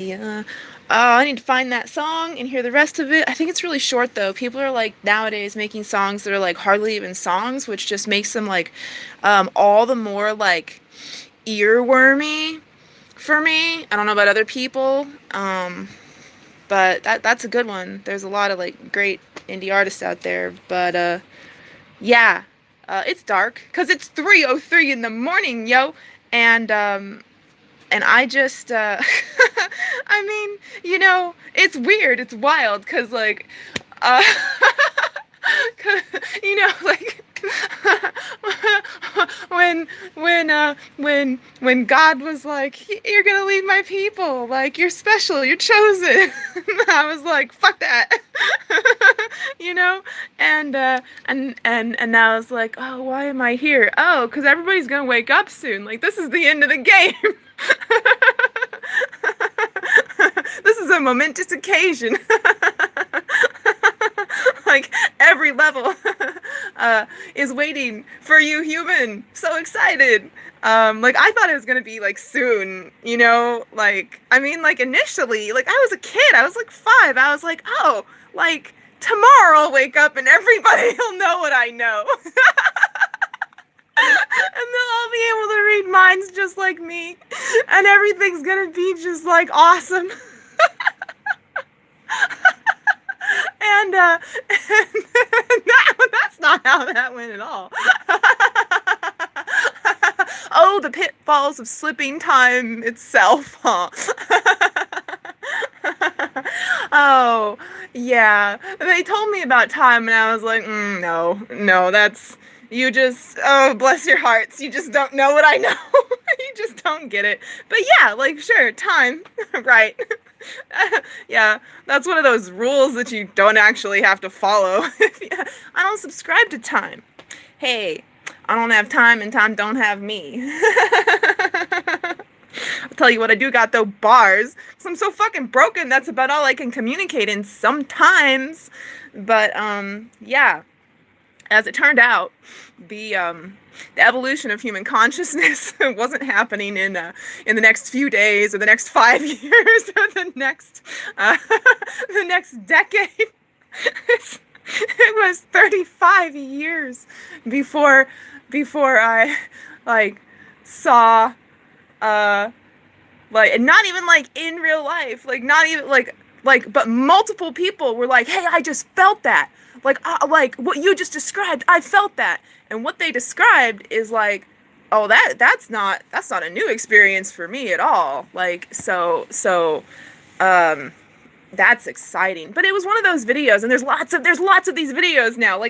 Yeah. I need to find that song and hear the rest of it. I think it's really short though. People are like nowadays making songs that are like hardly even songs, which just makes them like all the more like earwormy for me. I don't know about other people. But that's a good one. There's a lot of like great indie artists out there, but yeah. It's dark cuz it's 3:03 in the morning, yo. And I just I mean, it's weird, it's wild cuz like uh 'cause, like when God was like, "You're gonna lead my people, like you're special, you're chosen," I was like, "Fuck that," you know, and now it's like, "Oh, why am I here? Oh, because everybody's gonna wake up soon. Like this is the end of the game." This is a momentous occasion. Like every level is waiting for you, human. So excited. Like I thought it was gonna be like soon, like I mean like initially, like I was a kid, I was like 5. I was like, oh, like tomorrow I'll wake up and everybody will know what I know. And they'll all be able to read minds just like me. And everything's gonna be just like awesome. And that's not how that went at all. Oh, the pitfalls of slipping time itself, huh? Oh, yeah. They told me about time, and I was like, no, no, oh, bless your hearts. You just don't know what I know. You just don't get it. But yeah, like, sure, time, right. Yeah, that's one of those rules that you don't actually have to follow. I don't subscribe to time. Hey, I don't have time and time don't have me. I'll tell you what I do got though, bars. Cause I'm so fucking broken, that's about all I can communicate in sometimes. But yeah. As it turned out, the evolution of human consciousness wasn't happening in the next few days or the next 5 years or uh, the next decade. It was 35 years before I like saw like, and not even like in real life, like not even but multiple people were like, hey, I just felt that, like what you just described, I felt that. And what they described is like, oh, that's not a new experience for me at all. Like, um that's exciting. But it was one of those videos, and there's lots of these videos now,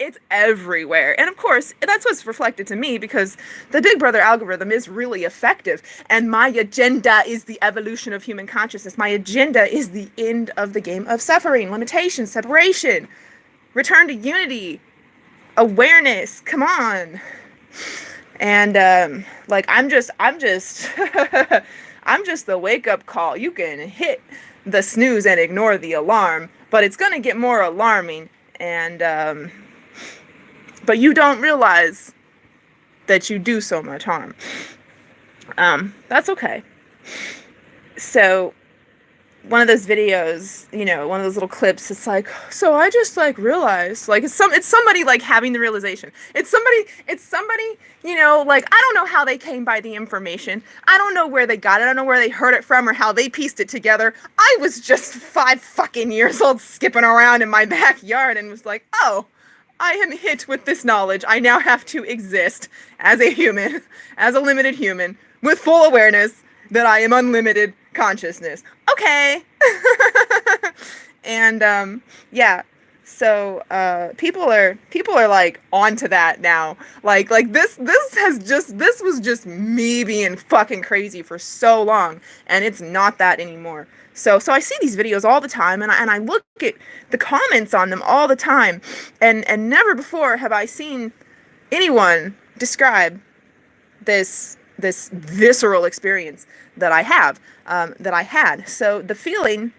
it's everywhere. And of course, that's what's reflected to me, because the Big Brother algorithm is really effective, and my agenda is the evolution of human consciousness. My agenda is the end of the game of suffering, limitation, separation, return to unity, awareness. Come on. And like I'm just I'm just the wake up call. You can hit the snooze and ignore the alarm, but it's gonna get more alarming. And but you don't realize that you do so much harm. That's okay. So one of those videos, one of those little clips, it's like, so I just like realized, like it's somebody like having the realization. It's somebody, like I don't know how they came by the information. I don't know where they got it. I don't know where they heard it from or how they pieced it together. I was just 5 fucking years old skipping around in my backyard and was like, oh, I am hit with this knowledge. I now have to exist as a human, as a limited human, with full awareness that I am unlimited consciousness. Okay. And yeah. So people are like onto that now. Like this was just me being fucking crazy for so long, and it's not that anymore. So I see these videos all the time, and I look at the comments on them all the time, and never before have I seen anyone describe this visceral experience that I have, that I had. So the feeling,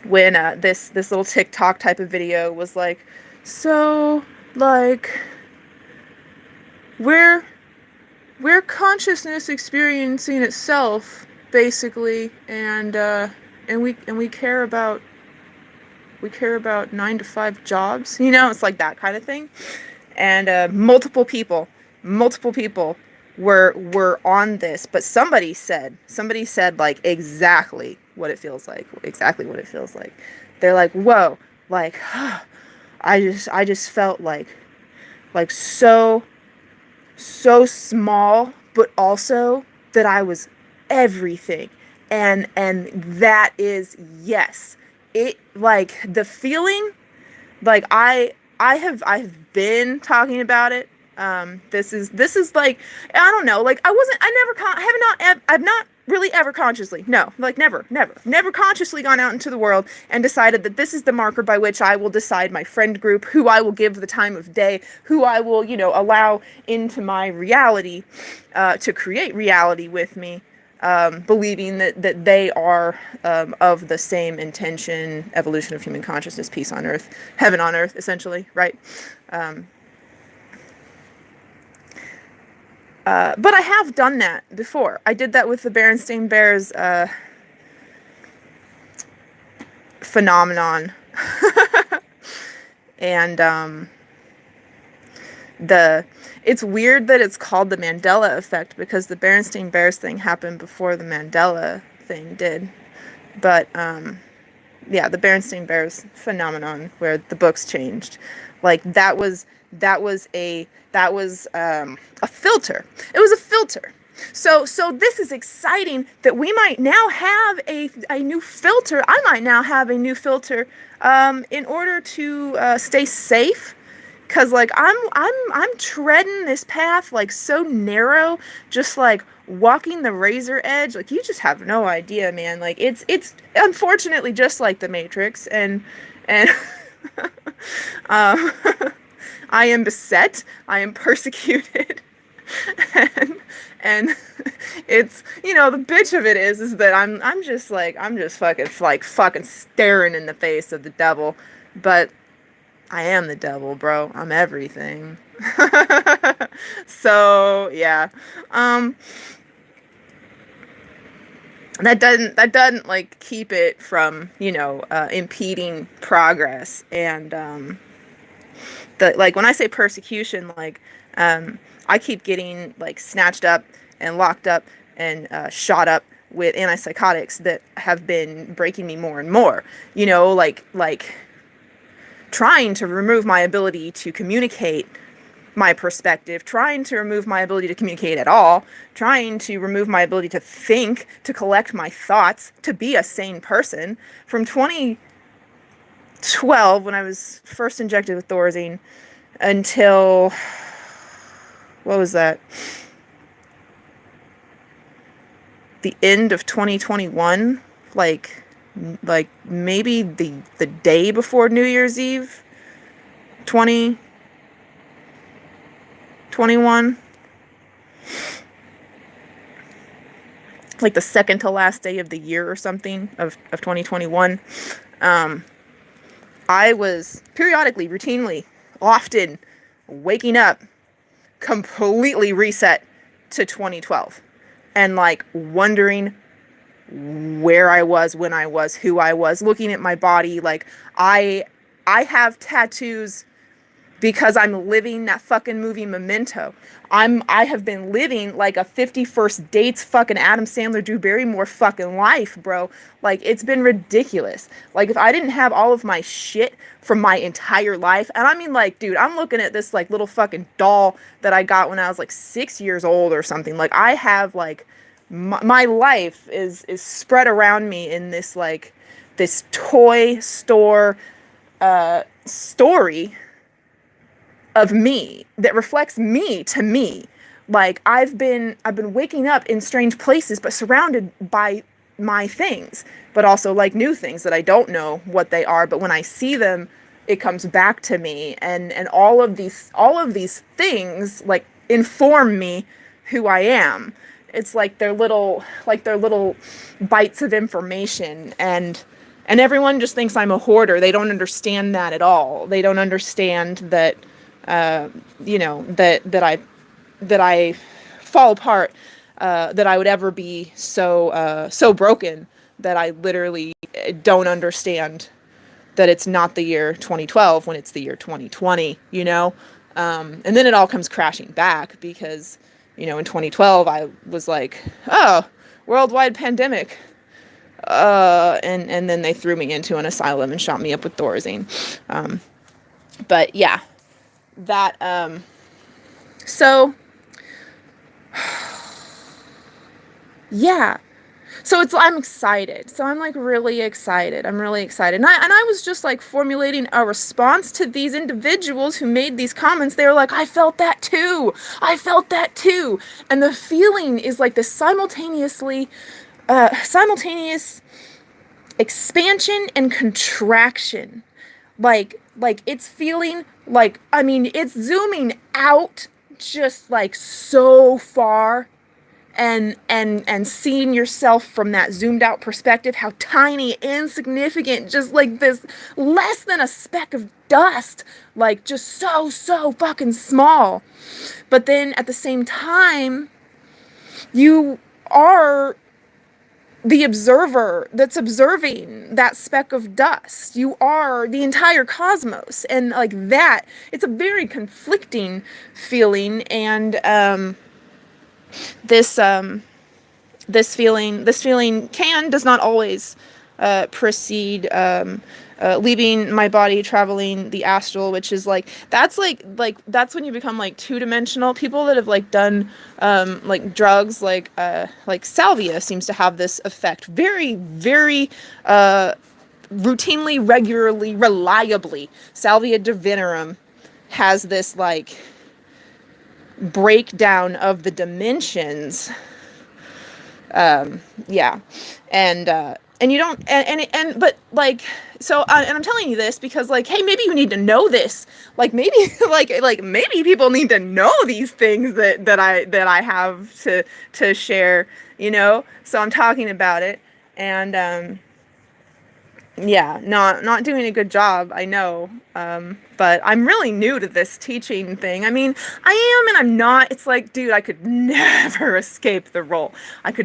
when this little TikTok type of video was like, so like we're consciousness experiencing itself basically, and we care about 9 to 5 jobs. It's like that kind of thing. And multiple people were on this, but somebody said like exactly what it feels like. They're like, whoa, like I just felt like so small, but also that I was everything. And that is, yes, it, like, the feeling, like, I've been talking about it. This is like, I don't know, like, I've not really ever consciously, no, like, never consciously gone out into the world and decided that this is the marker by which I will decide my friend group, who I will give the time of day, who I will, allow into my reality, to create reality with me. Believing that they are, of the same intention, evolution of human consciousness, peace on earth, heaven on earth, essentially, right? But I have done that before. I did that with the Berenstain Bears phenomenon. And it's weird that it's called the Mandela effect, because the Berenstain Bears thing happened before the Mandela thing did. But yeah, the Berenstain Bears phenomenon, where the books changed, like, that was a filter. It was a filter. So this is exciting that we might now have a new filter. I might now have a new filter in order to stay safe. Cause, like, I'm treading this path, like, so narrow, just like walking the razor edge. Like, you just have no idea, man. Like, it's unfortunately just like the Matrix, and I am beset, I am persecuted, and it's, the bitch of it is that I'm just fucking staring in the face of the devil, but I am the devil, bro. I'm everything. So, yeah. That doesn't like keep it from, impeding progress. And like, when I say persecution, like, I keep getting, like, snatched up and locked up and shot up with antipsychotics that have been breaking me more and more. Like trying to remove my ability to communicate my perspective, trying to remove my ability to communicate at all, trying to remove my ability to think, to collect my thoughts, to be a sane person. From 2012, when I was first injected with Thorazine, until, what was that? The end of 2021, like maybe the day before New Year's Eve, 2021, like the second to last day of the year or something of 2021. I was periodically, routinely, often waking up completely reset to 2012 and, like, wondering where I was, when I was, who I was, looking at my body. Like, I have tattoos because I'm living that fucking movie Memento. I have been living like a 51st Dates fucking Adam Sandler, Drew Barrymore fucking life, bro. Like, it's been ridiculous. Like, if I didn't have all of my shit from my entire life, and I mean, like, dude, I'm looking at this, like, little fucking doll that I got when I was, like, 6 years old or something. Like, I have, like, my life is spread around me in this, like, this toy store story of me that reflects me to me. Like, I've been waking up in strange places, but surrounded by my things, but also, like, new things that I don't know what they are, but when I see them, it comes back to me, and all of these things, like, inform me who I am. It's like they're little bites of information, and everyone just thinks I'm a hoarder. They don't understand that at all. They don't understand that, that I fall apart that I would ever be so broken that I literally don't understand that it's not the year 2012 when it's the year 2020, you know? And then it all comes crashing back because, you know, in 2012, I was like, oh, worldwide pandemic. And then they threw me into an asylum and shot me up with Thorazine. But yeah, that, so, yeah. So I'm excited. So I'm like really excited. I'm really excited. And I was just like formulating a response to these individuals who made these comments. They were like, I felt that too. I felt that too. And the feeling is like this simultaneous expansion and contraction. Like it's feeling like, I mean, it's zooming out just like so far. And seeing yourself from that zoomed out perspective, how tiny, insignificant, just like this less than a speck of dust, like just so fucking small. But then at the same time, you are the observer that's observing that speck of dust. You are the entire cosmos. And like that, it's a very conflicting feeling. And, this feeling does not always precede leaving my body, traveling the astral, which is like that's when you become like two-dimensional. People that have like done like drugs like salvia seems to have this effect very routinely, regularly, reliably. Salvia divinorum has this like breakdown of the dimensions. Yeah. And you don't, but like, so, and I'm telling you this because like, hey, maybe you need to know this. Like maybe, like maybe people need to know these things that I have to share, you know? So I'm talking about it. And, yeah, not doing a good job, I know, but I'm really new to this teaching thing. I mean, I am and I'm not. It's like, dude, I could never escape the role. Like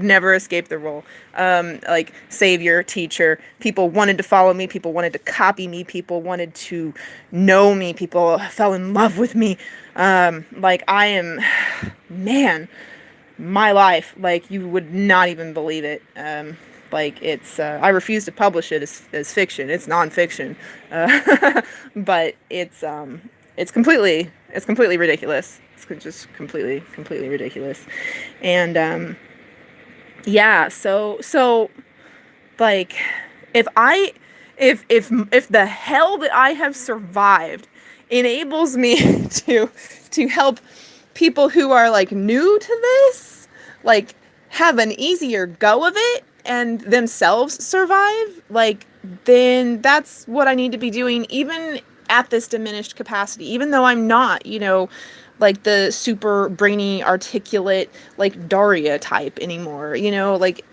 savior, teacher. People wanted to follow me. People wanted to copy me. People wanted to know me. People fell in love with me. Like I am, man, my life, like you would not even believe it. Like it's, I refuse to publish it as fiction. It's nonfiction, but it's completely ridiculous. It's just completely ridiculous, and yeah. So like if the hell that I have survived enables me to help people who are like new to this, like have an easier go of it and themselves survive, like then that's what I need to be doing, even at this diminished capacity, even though I'm not, you know, like the super brainy, articulate, like Daria type anymore, you know, like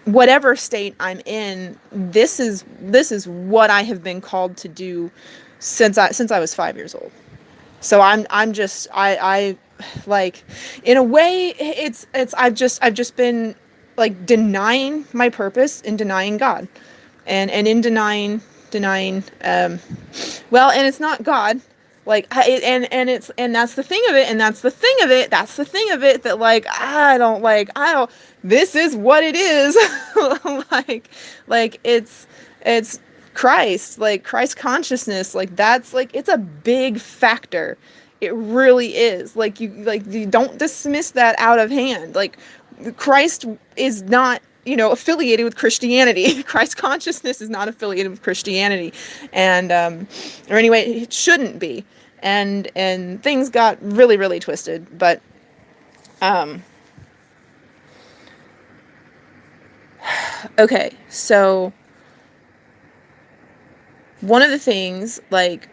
whatever state I'm in, this is what I have been called to do since I was 5 years old. So I'm just I like in a way I've just been like denying my purpose and denying God, and in denying well, and it's not God, like and that's the thing of it that like I don't, this is what it is. like it's Christ, like Christ consciousness, like that's like it's a big factor. It really is. Like you don't dismiss that out of hand. Like Christ is not, you know, affiliated with Christianity. Christ consciousness is not affiliated with Christianity, and or anyway, it shouldn't be. And things got really twisted. But okay, so one of the things, like,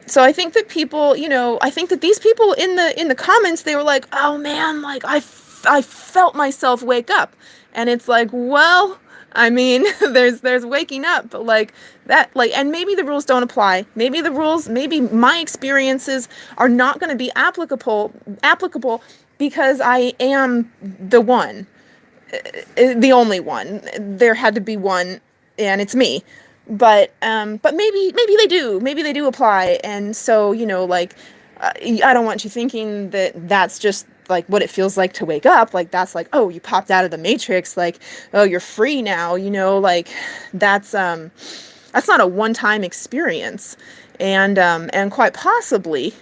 so I think that people, you know, I think that these people in the comments, they were like, oh man, like I felt myself wake up. And it's like, well, I mean, there's waking up, but like that, like, and maybe the rules don't apply. Maybe my experiences are not going to be applicable because I am the one, the only one. There had to be one, and it's me. But maybe they do apply, and so, like, I don't want you thinking that that's just like what it feels like to wake up. Like, that's like, oh, you popped out of the matrix. Like, oh, you're free now. Like, that's not a one-time experience, and quite possibly,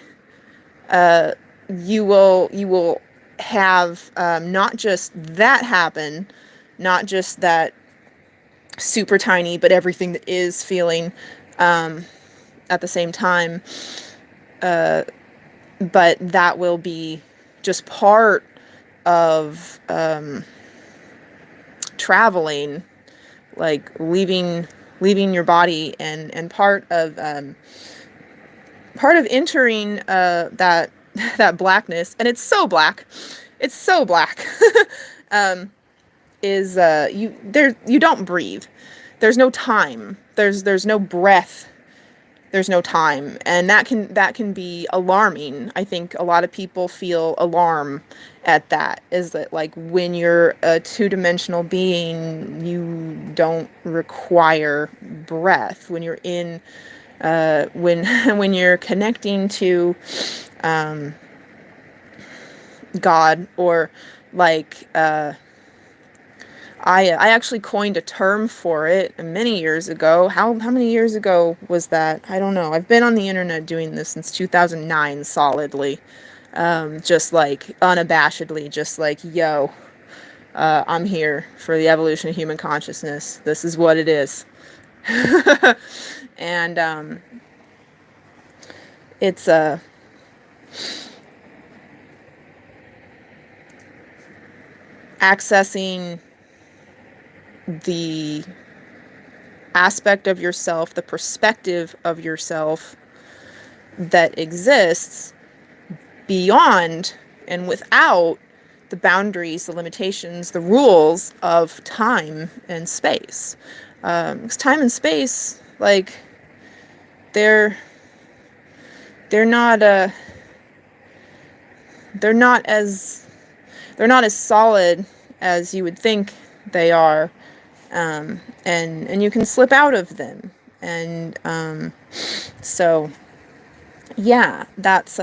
uh, you will have, not just that happen, not just that super tiny, but everything that is feeling, um, at the same time. Uh, but that will be just part of, traveling, like leaving your body, and part of entering, that that blackness. And it's so black. um, is, you don't breathe. There's no time. There's no breath. There's no time, and that can be alarming. I think a lot of people feel alarm at that. Is that, like, when you're a two-dimensional being, you don't require breath. When you're in, when when you're connecting to, um, God, or, like, I actually coined a term for it many years ago. How many years ago was that? I don't know. I've been on the internet doing this since 2009 solidly. Just like unabashedly, just like, yo, I'm here for the evolution of human consciousness. This is what it is. And, it's, accessing the aspect of yourself, the perspective of yourself that exists beyond and without the boundaries, the limitations, the rules of time and space. 'Cause time and space, like, they're they're not they're not as they're not as solid as you would think they are. And you can slip out of them. And, so yeah, that's,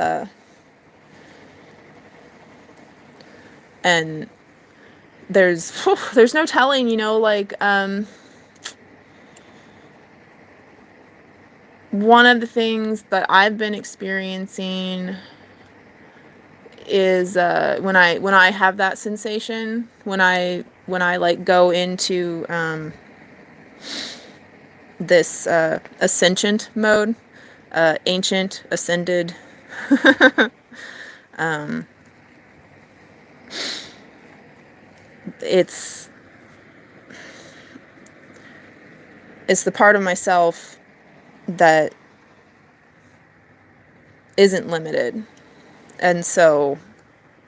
and there's no telling, like, one of the things that I've been experiencing is, when I have that sensation, when I like go into, this, ascendant mode, ancient, ascended. um, it's the part of myself that isn't limited. And so,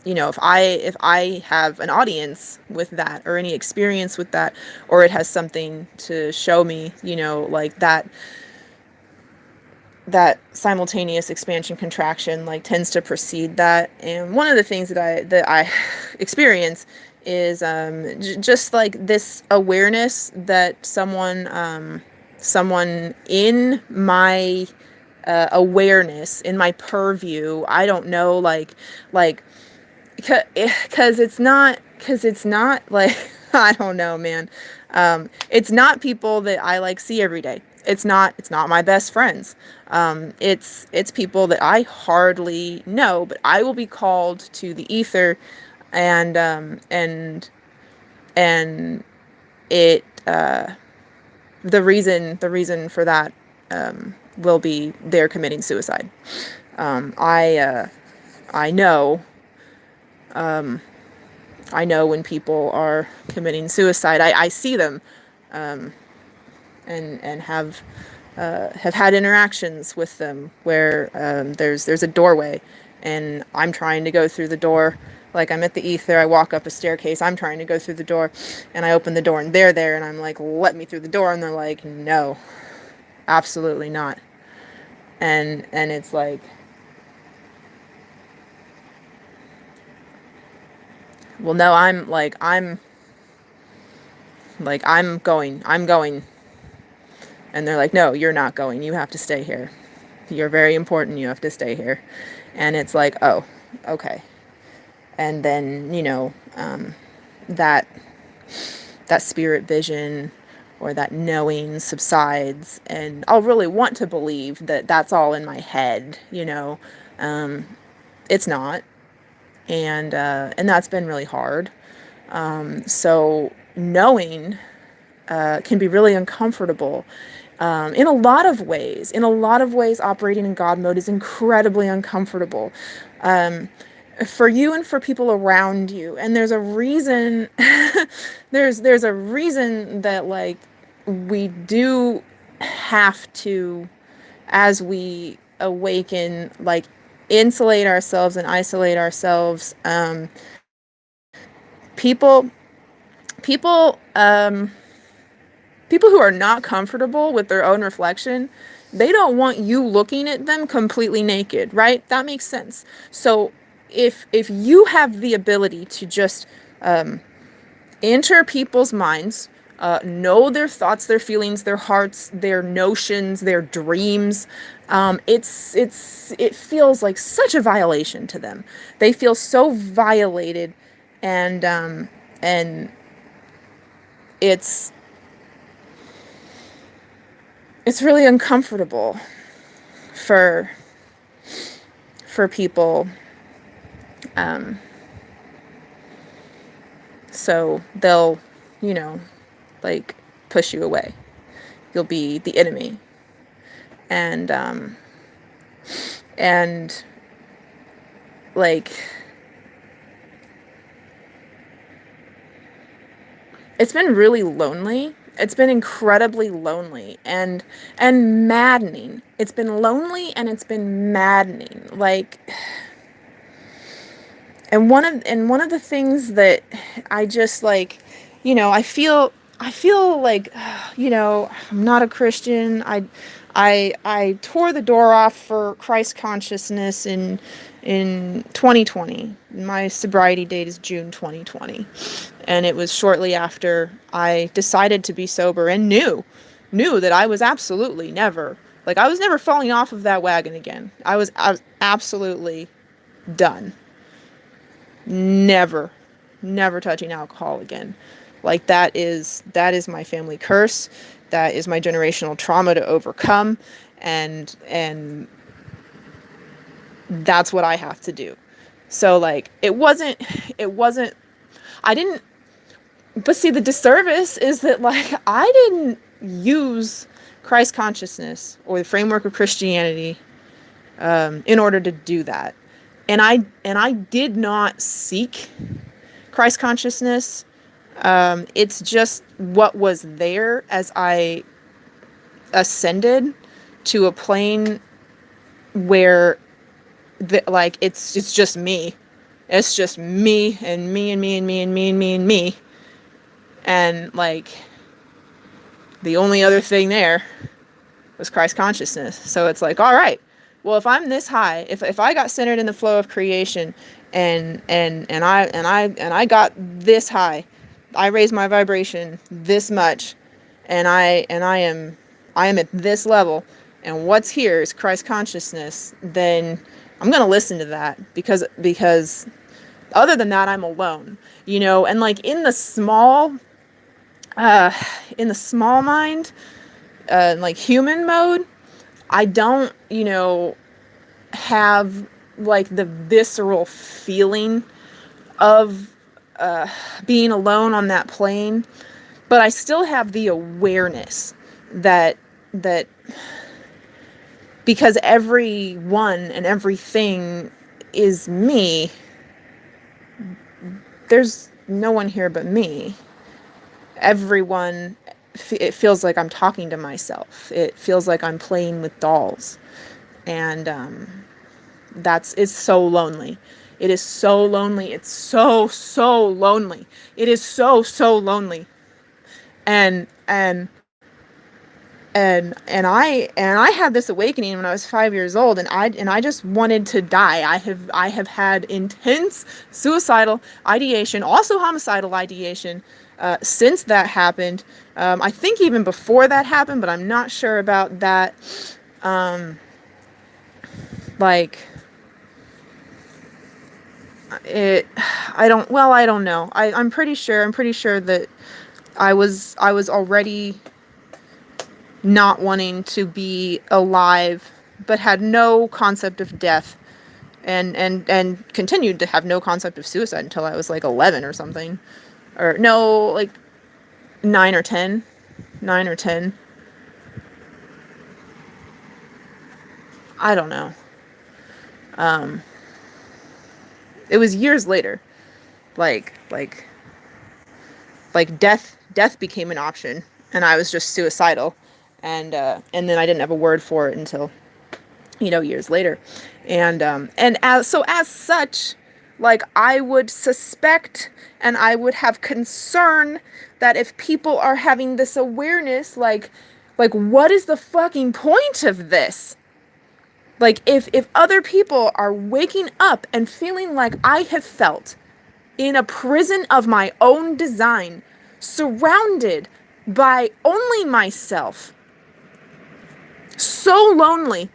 if I have an audience with that, or any experience with that, or it has something to show me, like that simultaneous expansion contraction, like, tends to precede that. And one of the things that I experience is, just like this awareness that someone in my, awareness, in my purview, I don't know, like because it's not like, I don't know, man. It's not people that I, like, see every day. It's not my best friends. It's people that I hardly know, but I will be called to the ether, and, and it, the reason for that, will be they're committing suicide. I know, I know when people are committing suicide. I see them, and have had interactions with them where, there's a doorway, and I'm trying to go through the door. Like, I'm at the ether, I walk up a staircase, I'm trying to go through the door, and I open the door, and they're there, and I'm like, let me through the door, and they're like, no, absolutely not. And it's like, well, no, I'm going. And they're like, no, you're not going. You have to stay here. You're very important. You have to stay here. And it's like, oh, okay. And then, that that spirit vision or that knowing subsides, and I'll really want to believe that that's all in my head. It's not, and that's been really hard. So knowing can be really uncomfortable. In a lot of ways, operating in God mode is incredibly uncomfortable. For you and for people around you. And there's a reason, there's a reason that, like, we do have to, as we awaken, like, insulate ourselves and isolate ourselves. People, people, people who are not comfortable with their own reflection, they don't want you looking at them completely naked, right? That makes sense. So if you have the ability to just enter people's minds, know their thoughts, their feelings, their hearts, their notions, their dreams, it feels like such a violation to them. They feel so violated, and it's really uncomfortable for people. So they'll, like, push you away. You'll be the enemy. And like, it's been really lonely. It's been incredibly lonely and maddening. It's been lonely and it's been maddening. Like, and one of the things that I just, like, I feel like, I'm not a Christian. I tore the door off for Christ consciousness in 2020. My sobriety date is June 2020. And it was shortly after I decided to be sober and knew that I was absolutely never, like, I was never falling off of that wagon again. I was absolutely done. Never touching alcohol again. Like, that is my family curse. That is my generational trauma to overcome. And that's what I have to do. So, like, it wasn't, I didn't, but see, the disservice is that, like, I didn't use Christ consciousness or the framework of Christianity in order to do that. And I did not seek Christ consciousness. It's just what was there as I ascended to a plane where, like, it's just me. It's just me and me and me and me and me and me and me. And, like, the only other thing there was Christ consciousness. So it's like, all right, well, if I'm this high, if I got centered in the flow of creation and I got this high, I raised my vibration this much, and I am at this level, and what's here is Christ consciousness, then I'm going to listen to that, because other than that, I'm alone, and, like, in the small mind, like, human mode, I don't, have, like, the visceral feeling of being alone on that plane, but I still have the awareness that because everyone and everything is me, there's no one here but me. Everyone, it feels like I'm talking to myself. It feels like I'm playing with dolls. And it's so lonely. It is so lonely. It's so lonely. It is so lonely. And And I had this awakening when I was 5 years old, and I just wanted to die. I have had intense suicidal ideation, also homicidal ideation, since that happened. I think even before that happened, but I'm not sure about that. Um, like it, I don't know. I'm pretty sure. I'm pretty sure that I was already not wanting to be alive, but had no concept of death, and continued to have no concept of suicide until I was like 11 or something, or no, like 9 or 10, 9 or 10. I don't know. Um, it was years later, like like death became an option, and I was just suicidal, and then I didn't have a word for it until, years later. And as such, like, I would suspect and I would have concern that if people are having this awareness, like what is the fucking point of this? Like, if other people are waking up and feeling like I have felt in a prison of my own design, surrounded by only myself, so lonely,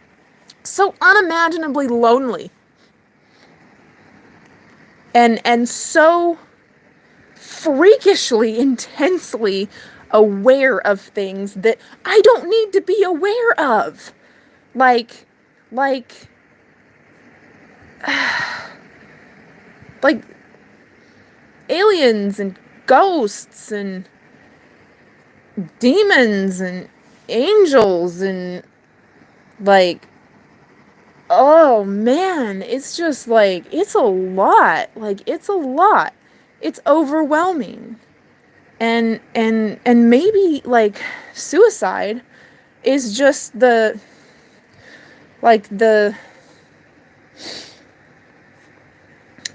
so unimaginably lonely, and so freakishly intensely aware of things that I don't need to be aware of, like like like aliens and ghosts and demons and angels, and like, oh man, it's just like, it's a lot. Like, it's a lot. It's overwhelming. And maybe, like, suicide is just the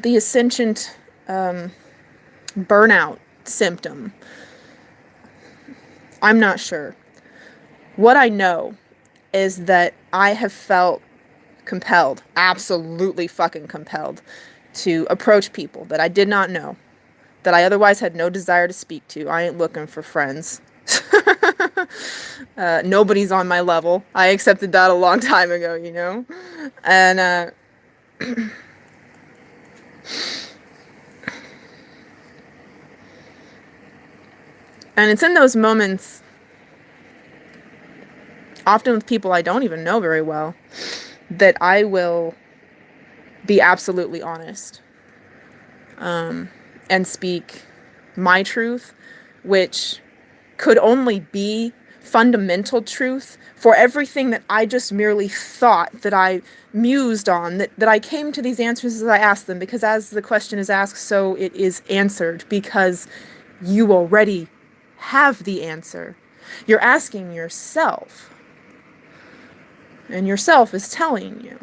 ascendant burnout symptom. I'm not sure. What I know is that I have felt compelled, absolutely fucking compelled, to approach people that I did not know, that I otherwise had no desire to speak to. I ain't looking for friends. Nobody's on my level. I accepted that a long time ago, And, and it's in those moments, often with people I don't even know very well, that I will be absolutely honest, and speak my truth, which could only be fundamental truth for everything that I just merely thought, that I mused on, that I came to these answers as I asked them, because as the question is asked, so it is answered, because you already have the answer. You're asking yourself, and yourself is telling you,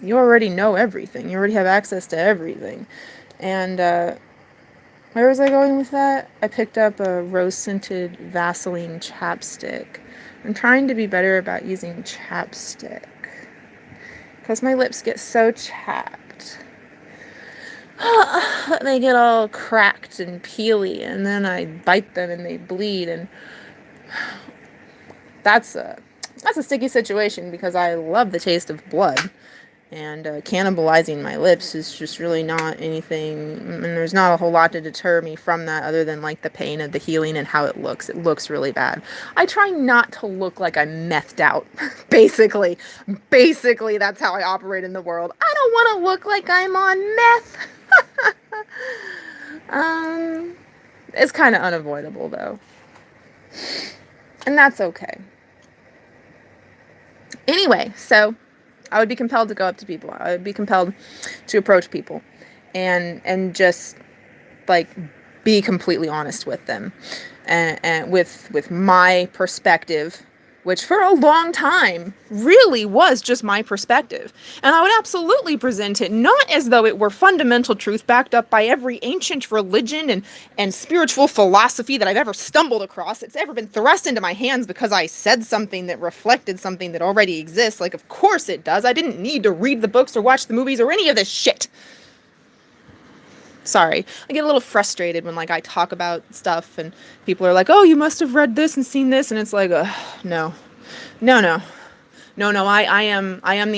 you already know everything. You already have access to everything. And where was I going with that? I picked up a rose-scented Vaseline chapstick. I'm trying to be better about using chapstick, because my lips get so chapped. They get all cracked and peely, and then I bite them and they bleed, and that's a sticky situation, because I love the taste of blood, and cannibalizing my lips is just really not anything, and there's not a whole lot to deter me from that, other than like the pain of the healing and how it looks. It looks really bad. I try not to look like I'm methed out. Basically that's how I operate in the world. I don't want to look like I'm on meth. It's kind of unavoidable though, and that's okay. Anyway, so I would be compelled to go up to people. I would be compelled to approach people, and just, like, be completely honest with them, and with my perspective, which for a long time really was just my perspective. And I would absolutely present it not as though it were fundamental truth backed up by every ancient religion and spiritual philosophy that I've ever stumbled across. It's ever been thrust into my hands because I said something that reflected something that already exists. Like, of course it does. I didn't need to read the books or watch the movies or any of this shit. Sorry, I get a little frustrated when, like, I talk about stuff and people are like, oh, you must have read this and seen this, and it's like, no, I am the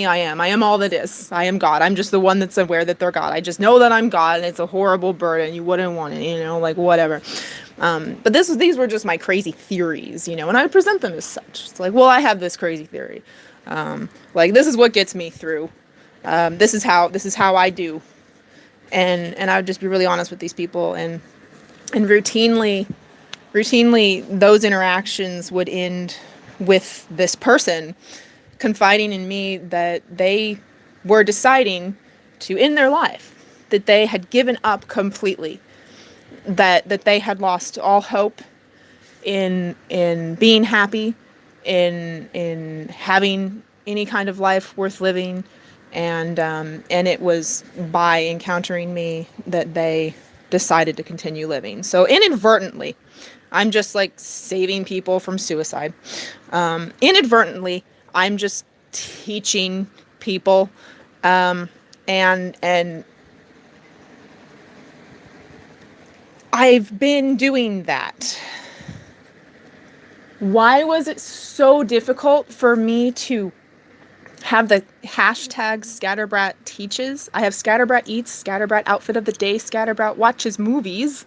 I am. I am all that is. I am God. I'm just the one that's aware that they're God. I just know that I'm God, and it's a horrible burden. You wouldn't want it, you know, like, whatever. But these were just my crazy theories, you know, and I would present them as such. It's like, well, I have this crazy theory. Like, this is what gets me through. This is how I do. And I would just be really honest with these people, and routinely those interactions would end with this person confiding in me that they were deciding to end their life, that they had given up completely, that they had lost all hope in being happy, in having any kind of life worth living. And it was by encountering me that they decided to continue living. So inadvertently, I'm just like saving people from suicide. Inadvertently, I'm just teaching people, and I've been doing that. Why was it so difficult for me to have the hashtag Scatterbrat teaches? I have Scatterbrat eats, Scatterbrat outfit of the day, Scatterbrat watches movies,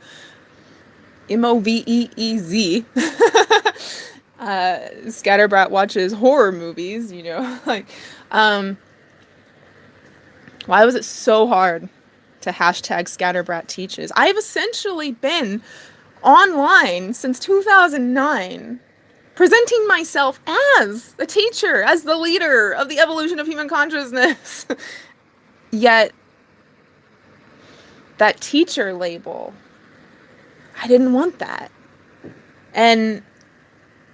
MOVEEZ. Scatterbrat watches horror movies, you know, like, why was it so hard to hashtag Scatterbrat teaches? I've essentially been online since 2009, presenting myself as a teacher, as the leader of the evolution of human consciousness. Yet, that teacher label, I didn't want that. And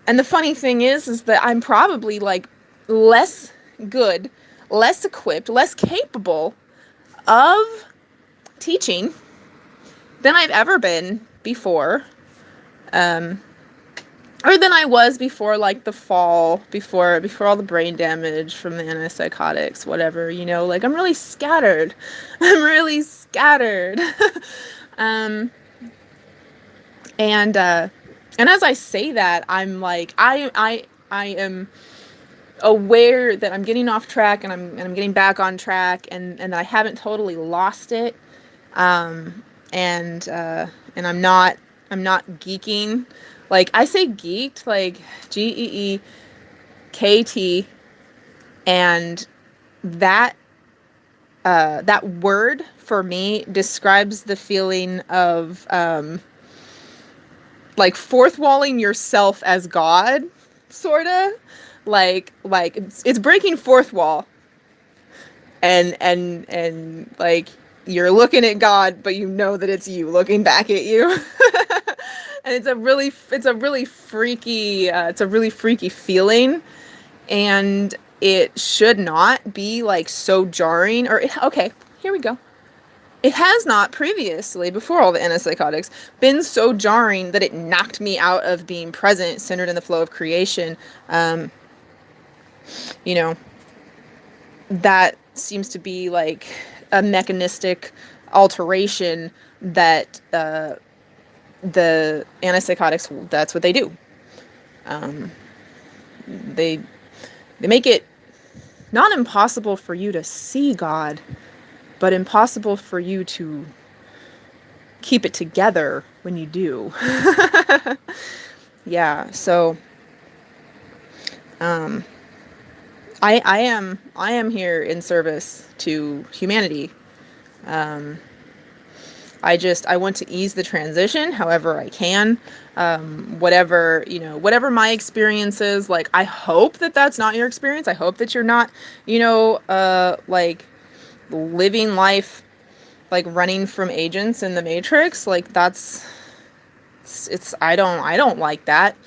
the funny thing is that I'm probably like less good, less equipped, less capable of teaching than I've ever been before. Or than I was before, like, the fall, before all the brain damage from the antipsychotics, whatever, you know, like, I'm really scattered. I'm really scattered. And as I say that, I'm like, I am aware that I'm getting off track, and I'm getting back on track, and I haven't totally lost it. And I'm not geeking. Like, I say geeked, like GEEKT, and that word for me describes the feeling of like fourth walling yourself as God, sorta. Like it's breaking fourth wall, and like you're looking at God, but you know that it's you looking back at you. And it's a really freaky feeling, and it should not be like so jarring. Okay, here we go. It has not previously, before all the antipsychotics, been so jarring that it knocked me out of being present, centered in the flow of creation. You know, that seems to be like a mechanistic alteration that the antipsychotics, that's what they do. They make it not impossible for you to see God, but impossible for you to keep it together when you do. Yeah, so I am here in service to humanity. I want to ease the transition however I can. Whatever my experience is, like, I hope that that's not your experience. I hope that you're not, like, living life, like, running from agents in the Matrix. Like, I don't like that.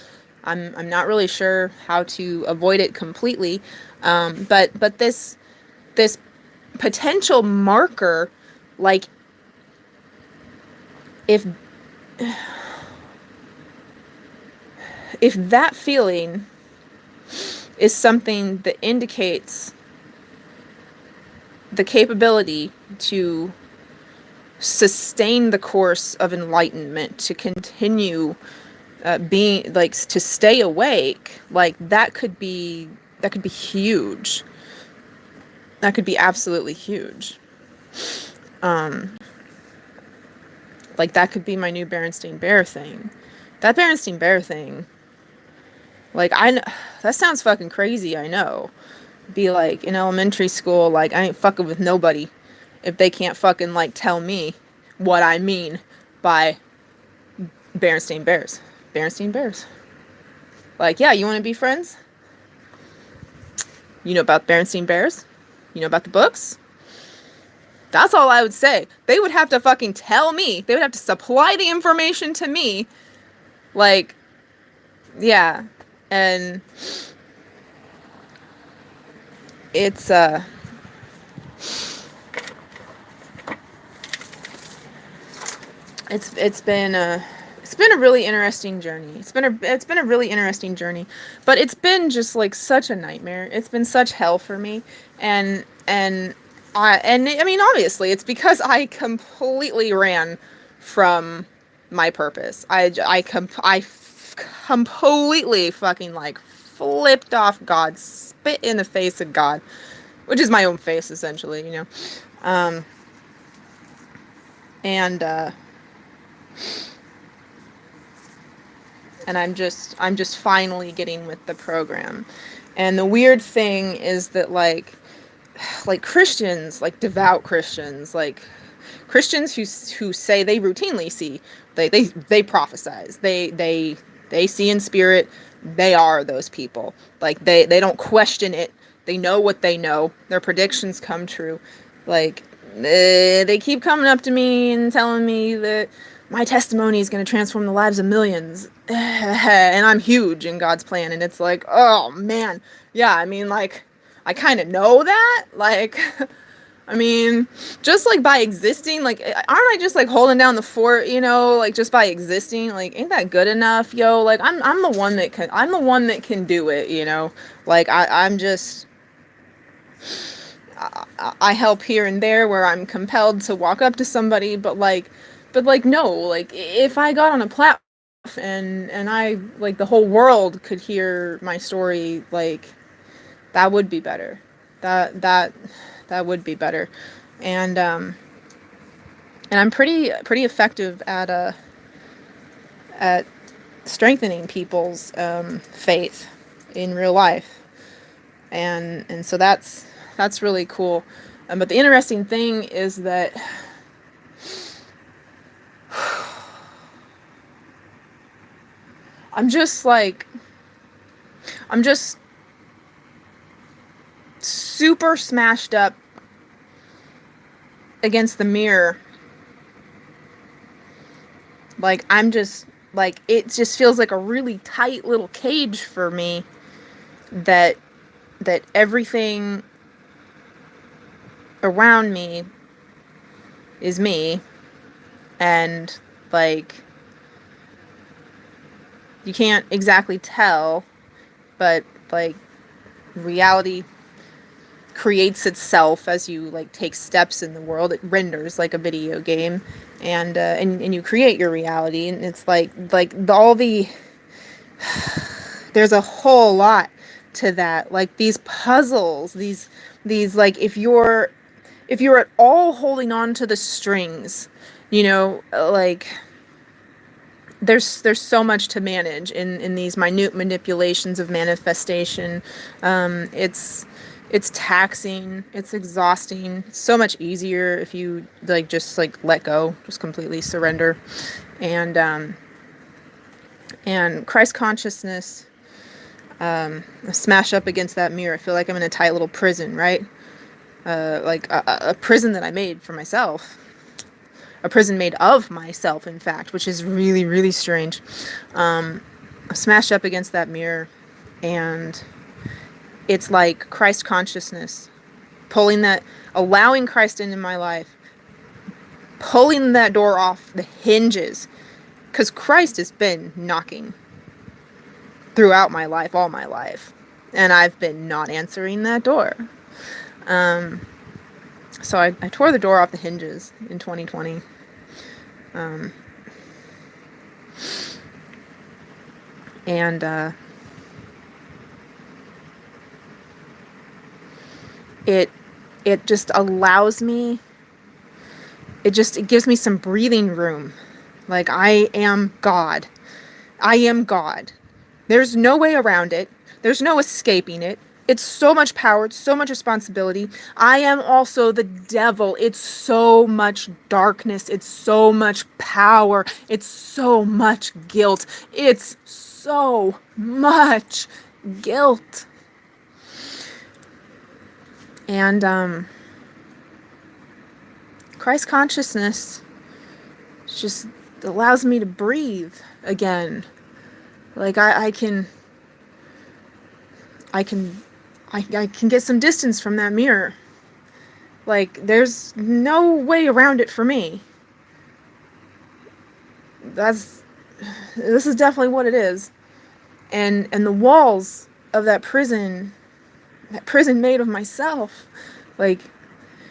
I'm not really sure how to avoid it completely. But this potential marker, like, if that feeling is something that indicates the capability to sustain the course of enlightenment, to continue being, like, to stay awake, like, that could be huge. That could be absolutely huge. Like, that could be my new Berenstain Bear thing. That Berenstain Bear thing, like, that sounds fucking crazy, I know. Be like, in elementary school, like, I ain't fucking with nobody if they can't fucking, like, tell me what I mean by Berenstain Bears. Berenstain Bears. Like, yeah, you want to be friends? You know about Berenstain Bears? You know about the books? That's all I would say. They would have to fucking tell me. They would have to supply the information to me. Like, yeah. And it's been a really interesting journey. It's been a really interesting journey, but it's been just, like, such a nightmare. It's been such hell for me, and I mean, obviously, it's because I completely ran from my purpose. I completely fucking, like, flipped off God, spit in the face of God, which is my own face, essentially, you know. And I'm just finally getting with the program. And the weird thing is that, like Christians, like devout Christians, like Christians who say they routinely see, they prophesize, they see in spirit, they are those people. Like, they don't question it. They know what they know. Their predictions come true. Like, they keep coming up to me and telling me that my testimony is going to transform the lives of millions. And I'm huge in God's plan. And it's like, oh man. Yeah, I mean, like, I kind of know that. Like, I mean, just, like, by existing, like, aren't I just, like, holding down the fort, you know, like, just by existing? Like, ain't that good enough, yo? Like, I'm the one that can do it, you know? Like, I help here and there where I'm compelled to walk up to somebody, but no, like, if I got on a platform and I, like, the whole world could hear my story, like, that would be better. That would be better. And I'm pretty effective at strengthening people's faith in real life. And so that's really cool. But the interesting thing is that I'm just super smashed up against the mirror. Like, I'm just, like, it just feels like a really tight little cage for me, that everything around me is me, and, like, you can't exactly tell, but, like, reality creates itself as you, like, take steps in the world. It renders like a video game, and you create your reality. And it's like all the there's a whole lot to that, like, these puzzles, these like, if you're at all holding on to the strings, you know, like, there's so much to manage in these minute manipulations of manifestation. It's taxing, it's exhausting. It's so much easier if you, like, just, like, let go, just completely surrender. And Christ consciousness, smash up against that mirror. I feel like I'm in a tight little prison, right? Like a prison that I made for myself. A prison made of myself, in fact, which is really, really strange. smashed up against that mirror, and it's like Christ consciousness, allowing Christ into my life, pulling that door off the hinges, because Christ has been knocking throughout my life, all my life, and I've been not answering that door. So I tore the door off the hinges in 2020. And it just allows me, it gives me some breathing room. Like, I am God. I am God. There's no way around it. There's no escaping it. It's so much power. It's so much responsibility. I am also the devil. It's so much darkness. It's so much power. It's so much guilt. It's so much guilt. And Christ consciousness just allows me to breathe again. Like, I can get some distance from that mirror. Like, there's no way around it for me. This is definitely what it is. And the walls of that prison made of myself, like,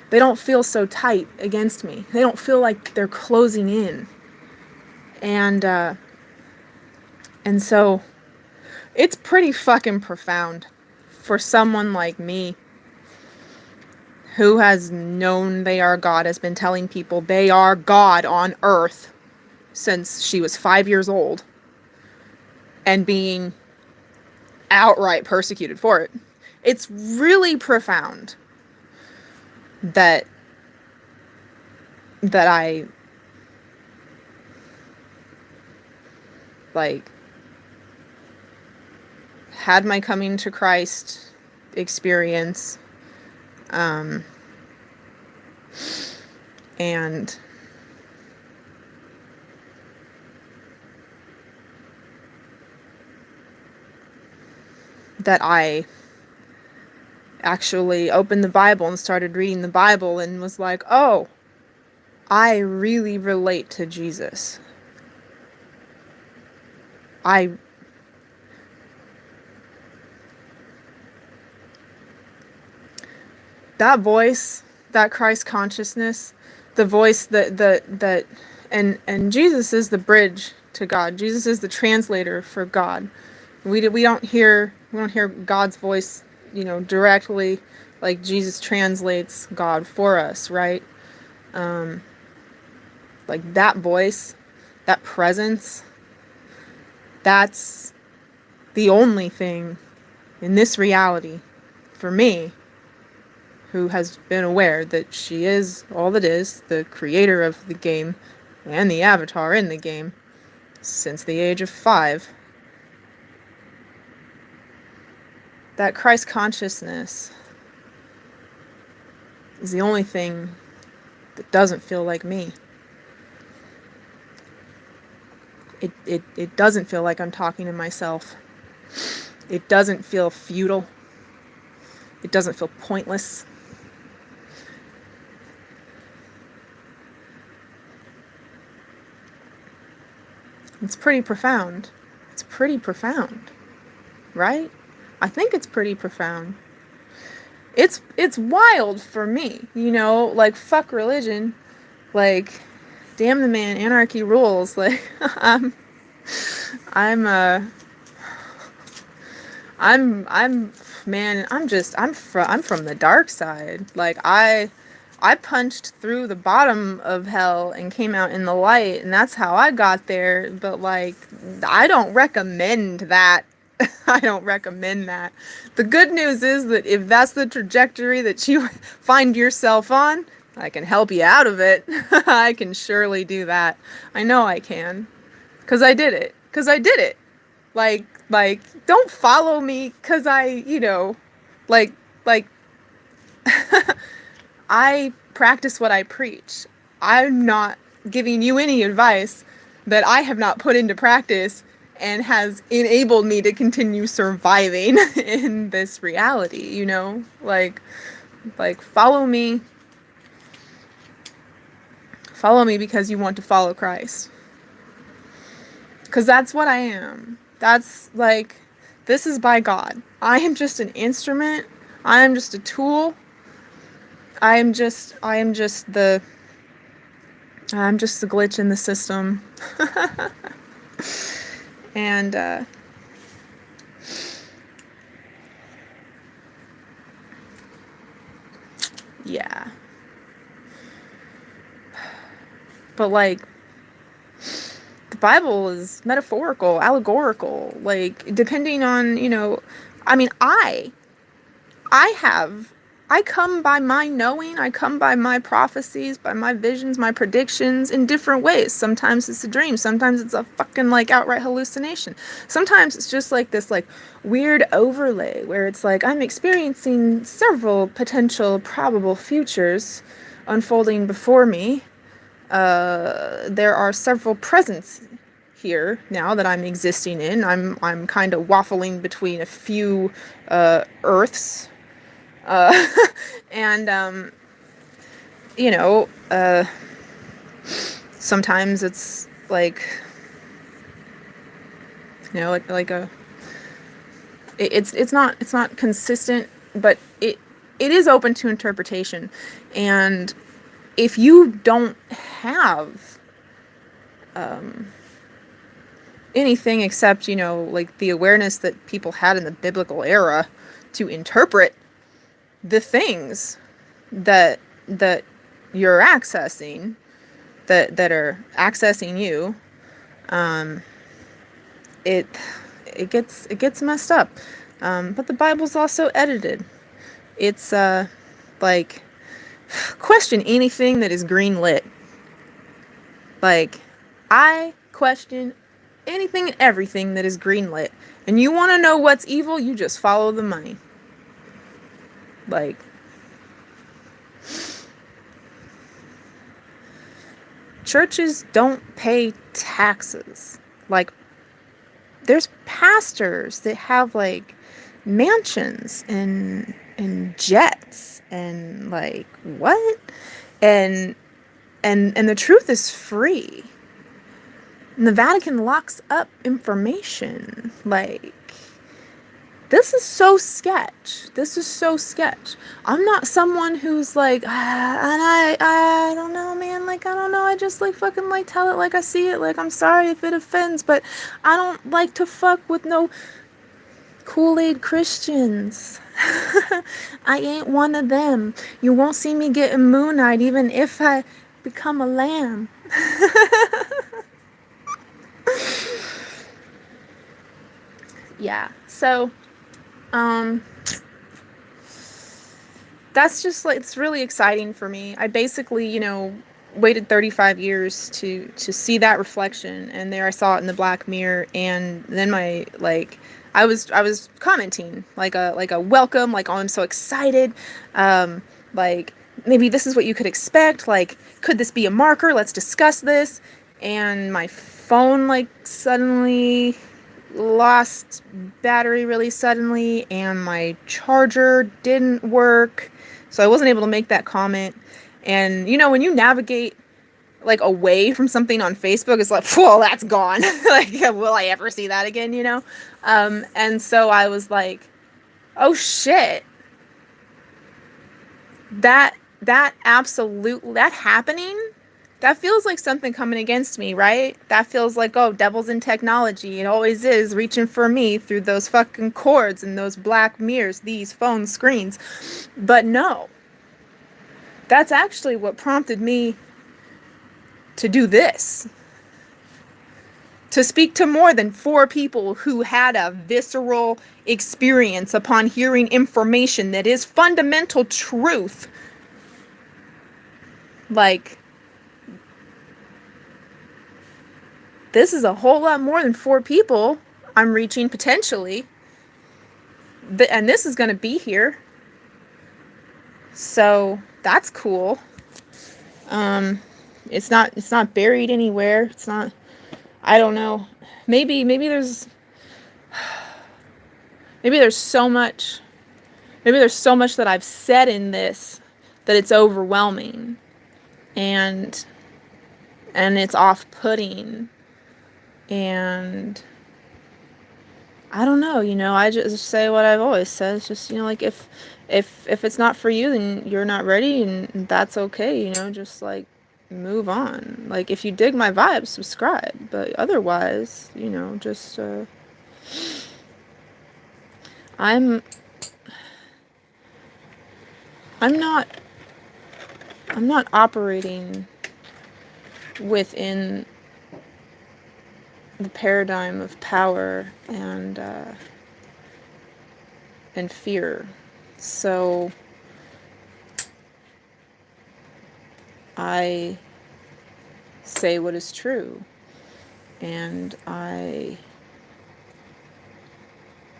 they don't feel so tight against me. They don't feel like they're closing in. And so it's pretty fucking profound for someone like me, who has known they are God, has been telling people they are God on earth since she was 5 years old, and being outright persecuted for it. It's really profound that I, like, had my coming to Christ experience, and that I actually opened the Bible and started reading the Bible and was like, oh, I really relate to Jesus. That voice, that Christ consciousness, the voice and Jesus is the bridge to God. Jesus is the translator for God. We don't hear God's voice, directly, like Jesus translates God for us, right? Like, that voice, that presence, that's the only thing in this reality for me, who has been aware that she is all that is, the creator of the game and the avatar in the game, since the age of 5. That Christ consciousness is the only thing that doesn't feel like me. It doesn't feel like I'm talking to myself. It doesn't feel futile. It doesn't feel pointless. It's pretty profound. It's pretty profound, right? I think it's pretty profound. It's wild for me, like, fuck religion, like, damn the man, anarchy rules. Like, I'm from the dark side. Like, I punched through the bottom of hell and came out in the light, and that's how I got there. But, like, I don't recommend that. I don't recommend that. The good news is that if that's the trajectory that you find yourself on, I can help you out of it. I can surely do that. I know I can. 'Cause I did it. Like, don't follow me 'cause I, like, I practice what I preach. I'm not giving you any advice that I have not put into practice and has enabled me to continue surviving in this reality, you know? Like follow me. Follow me because you want to follow Christ. Because that's what I am. That's like, this is by God. I am just an instrument. I am just a tool. I'm just the glitch in the system. And yeah. But like, the Bible is metaphorical, allegorical, like depending on, you know, I mean, I come by my knowing, I come by my prophecies, by my visions, my predictions in different ways. Sometimes it's a dream, sometimes it's a fucking like outright hallucination. Sometimes it's just like this like weird overlay where it's like I'm experiencing several potential probable futures unfolding before me. There are several presents here now that I'm existing in. I'm kind of waffling between a few Earths. Uh, and you know, sometimes it's like, you know, like a, it's not consistent, but it is open to interpretation. And if you don't have anything except, you know, like the awareness that people had in the biblical era to interpret the things that you're accessing, that are accessing you, it gets messed up. But the Bible's also edited. It's like, question anything that is green lit. Like, I question anything and everything that is green lit. And you want to know what's evil, you just follow the money. Like, churches don't pay taxes. Like, there's pastors that have like mansions and jets and like what? And the truth is free. And the Vatican locks up information. Like, this is so sketch. This is so sketch. I'm not someone who's like, and I don't know, man. Like, I don't know. I just like fucking like tell it like I see it. Like, I'm sorry if it offends, but I don't like to fuck with no Kool-Aid Christians. I ain't one of them. You won't see me getting moon-eyed even if I become a lamb. Yeah. So, that's just like, it's really exciting for me. I basically, you know, waited 35 years to see that reflection, and there I saw it in the black mirror. And then my like, I was commenting like a welcome, like, oh, I'm so excited, like maybe this is what you could expect, like could this be a marker, let's discuss this. And my phone like suddenly lost battery really suddenly, and my charger didn't work, so I wasn't able to make that comment. And you know, when you navigate like away from something on Facebook, it's like, whoa, that's gone. Like, will I ever see that again, you know? And so I was like, oh shit, that absolute, that happening, that feels like something coming against me, right? That feels like, oh, devil's in technology. It always is, reaching for me through those fucking cords and those black mirrors, these phone screens. But no, that's actually what prompted me to do this. To speak to more than 4 people who had a visceral experience upon hearing information that is fundamental truth. Like, this is a whole lot more than 4 people I'm reaching potentially. And this is going to be here. So that's cool. It's not buried anywhere. It's not, I don't know. Maybe there's so much. Maybe there's so much that I've said in this that it's overwhelming, and it's off-putting, and I don't know, I just say what I've always said. It's just, like, if it's not for you, then you're not ready, and that's okay, just, like, move on. Like, if you dig my vibe, subscribe, but otherwise, just, I'm I'm not operating within the paradigm of power and fear. So I say what is true, and I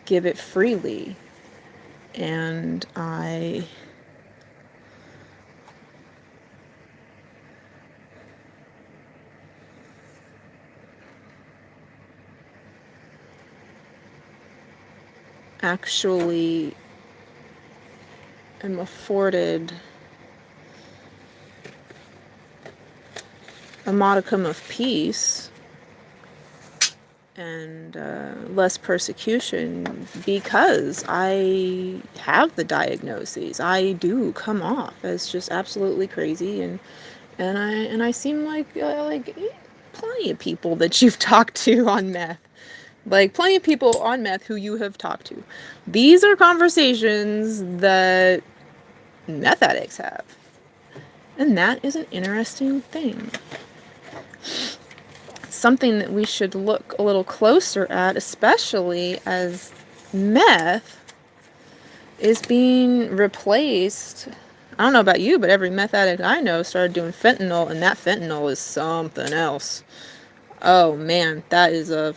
give it freely, and I actually am afforded a modicum of peace and less persecution because I have the diagnoses. I do come off as just absolutely crazy, and I seem like plenty of people that you've talked to on meth. Like, plenty of people on meth who you have talked to. These are conversations that meth addicts have. And that is an interesting thing. Something that we should look a little closer at, especially as meth is being replaced. I don't know about you, but every meth addict I know started doing fentanyl, and that fentanyl is something else. Oh man, that is a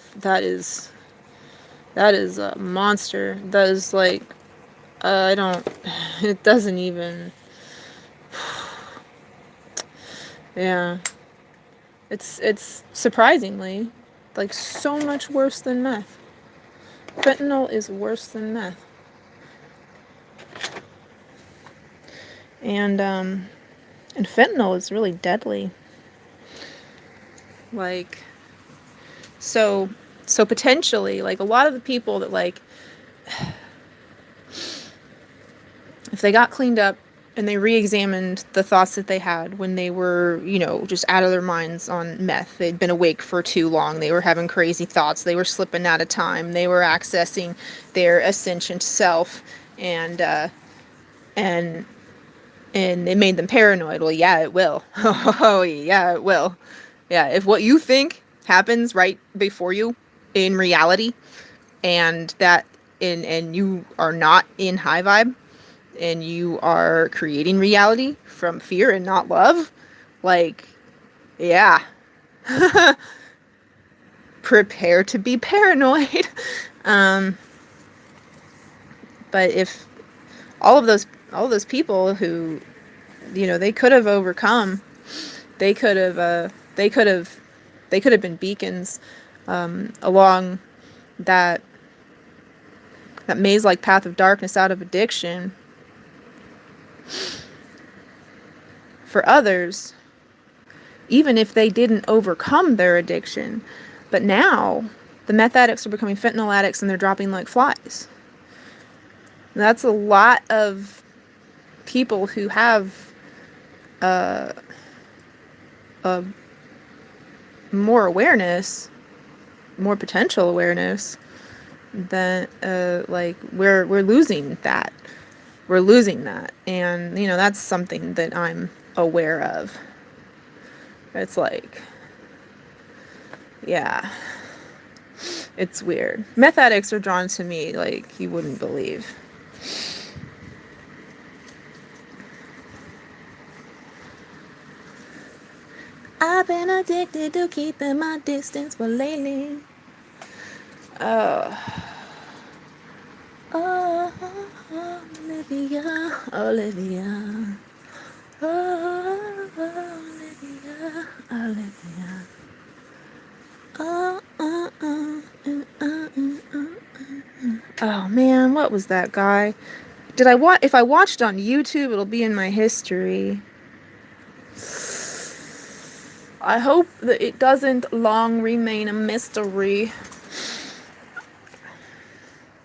monster. That is like, it doesn't even, yeah. It's surprisingly, like, so much worse than meth. Fentanyl is worse than meth. And fentanyl is really deadly. Like, so potentially, like, a lot of the people that, like, if they got cleaned up and they re-examined the thoughts that they had when they were, just out of their minds on meth. They'd been awake for too long. They were having crazy thoughts. They were slipping out of time. They were accessing their ascension self, and it made them paranoid. Well, yeah, it will. Oh, yeah, it will. Yeah, if what you think happens right before you in reality, and you are not in high vibe, and you are creating reality from fear and not love, like, yeah. Prepare to be paranoid. But if all of those people who, they could have overcome, they could have been beacons along that maze-like path of darkness out of addiction for others, even if they didn't overcome their addiction. But now the meth addicts are becoming fentanyl addicts, and they're dropping like flies. And that's a lot of people who have more awareness, more potential awareness, than like, we're losing that. We're losing that. And, that's something that I'm aware of. It's like, yeah, it's weird. Meth addicts are drawn to me like you wouldn't believe. I've been addicted to keeping my distance, but lately, oh, Olivia, Olivia, oh, Olivia, Olivia, Oh man, what was that guy? Did I watch? If I watched on YouTube, it'll be in my history. I hope that it doesn't long remain a mystery.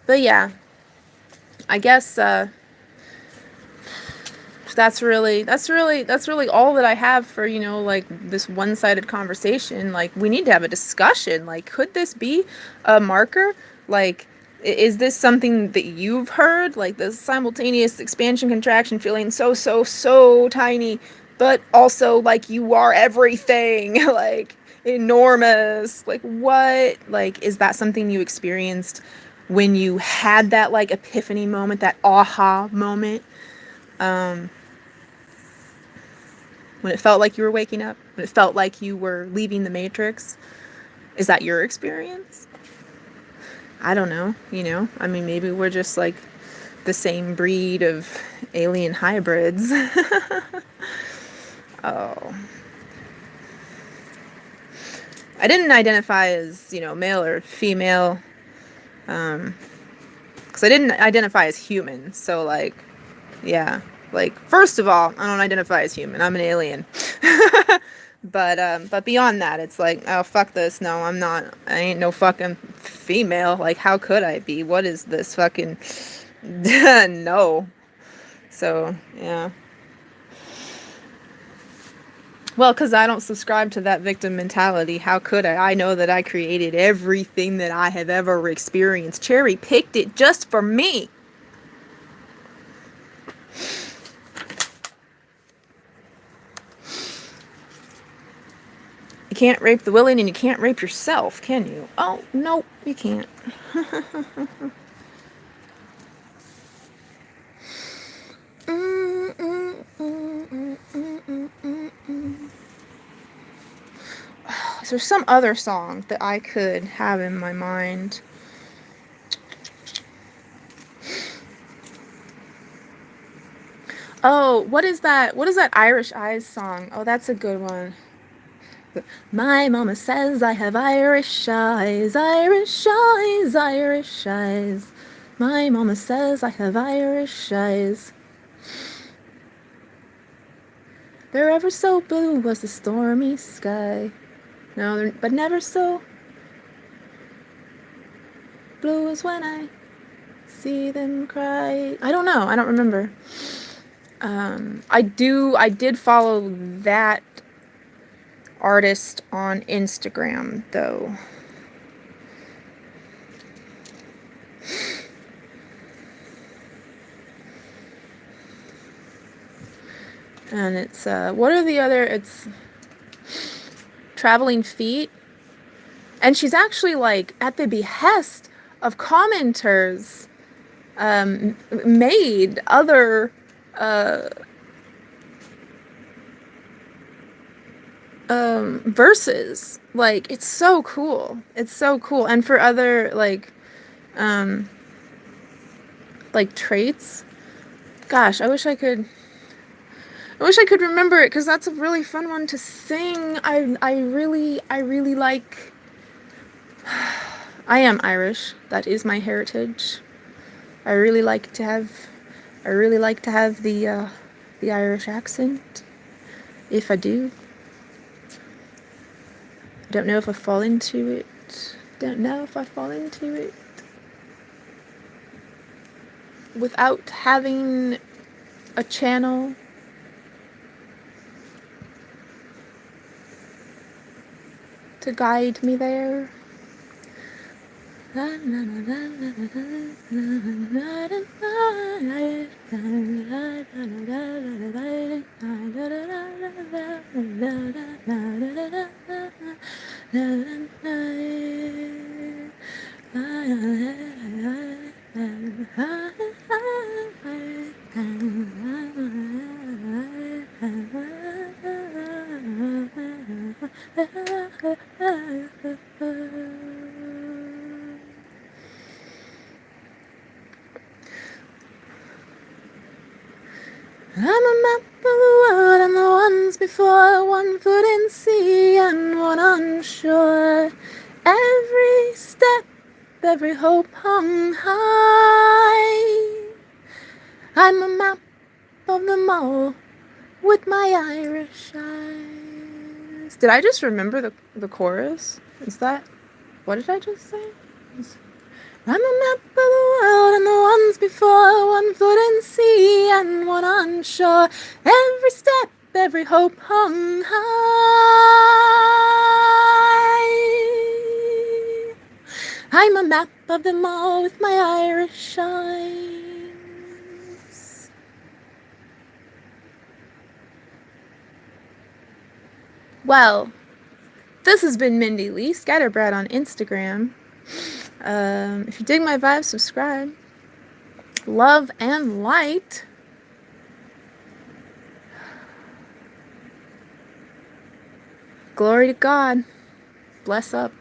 But yeah, I guess that's really all that I have for, like, this one-sided conversation. Like, we need to have a discussion. Like, could this be a marker? Like, is this something that you've heard? Like, the simultaneous expansion contraction feeling so tiny, but also like you are everything, like enormous. Like, what? Like, is that something you experienced when you had that, like, epiphany moment, that aha moment? When it felt like you were waking up, when it felt like you were leaving the Matrix. Is that your experience? I don't know, I mean, maybe we're just like the same breed of alien hybrids. Oh. I didn't identify as, male or female, because I didn't identify as human, so, like, yeah. Like, first of all, I don't identify as human. I'm an alien. But beyond that, it's like, oh, fuck this. No, I'm not. I ain't no fucking female. Like, how could I be? What is this fucking... No. So, yeah. Well, because I don't subscribe to that victim mentality. How could I? I know that I created everything that I have ever experienced. Cherry picked it just for me. You can't rape the willing and you can't rape yourself, can you? Oh, no, you can't. Is there some other song that I could have in my mind? Oh, what is that? What is that Irish Eyes song? Oh, that's a good one. My mama says I have Irish eyes, Irish eyes, Irish eyes. My mama says I have Irish eyes. They're ever so blue as the stormy sky. No, but never so blue as when I see them cry. I don't know. I don't remember. I did follow that artist on Instagram, though. And it's, what are the other, it's Traveling Feet. And she's actually, like, at the behest of commenters, made other, verses. Like, it's so cool. It's so cool. And for other, like traits. Gosh, I wish I could remember it, because that's a really fun one to sing. I really like... I am Irish. That is my heritage. I really like to have the Irish accent. If I do. Don't know if I fall into it. Without having a channel to guide me there. I'm a map of the world and the ones before, one foot in sea and one on shore. step, every hope hung high. I'm a map of them all with my Irish eyes. Did I just remember the chorus? Is that, what did I just say? I'm a map of the world and the ones before, one foot in sea and one on shore. Every step, every hope hung high. I'm a map of them all with my Irish eyes. Well, this has been Mindy Lee, Scatterbrat on Instagram. If you dig my vibes, subscribe. Love and light. Glory to God. Bless up.